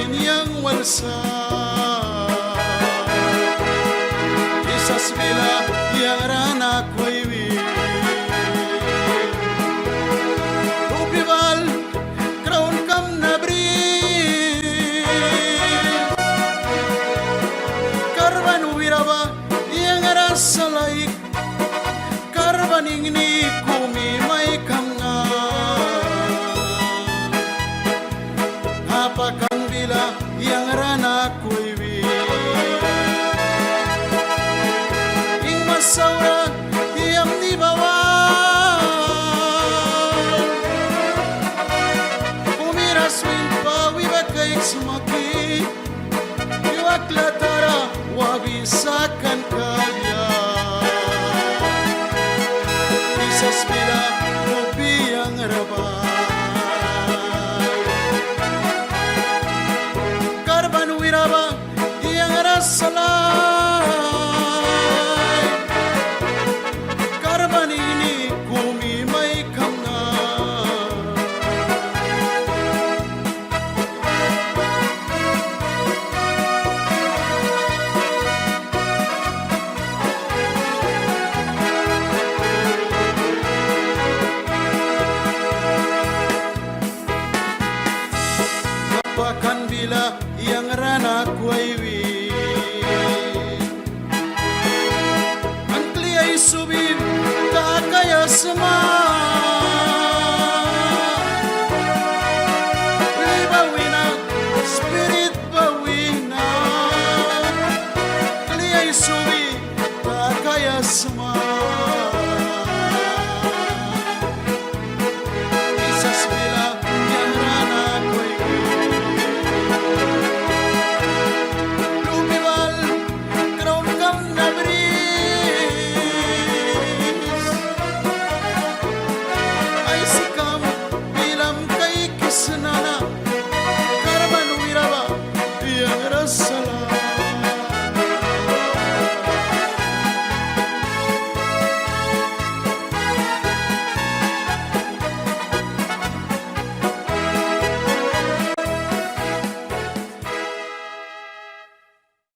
yang walsa Isas bila yang rana kuiwi Upival crown kam nabri Karban wiraba yang rasa laik Karban ingni kumi mai kamna Apakan bila yang rana kuiwi Ing masaura diam di bawah Umiras win pawi bakai semaki Iwak latara wabisakan kaya Isas bila kopi yang rebah yang rasalai Karban ini kumi mai kamna Apakan bila yang rana kuiwi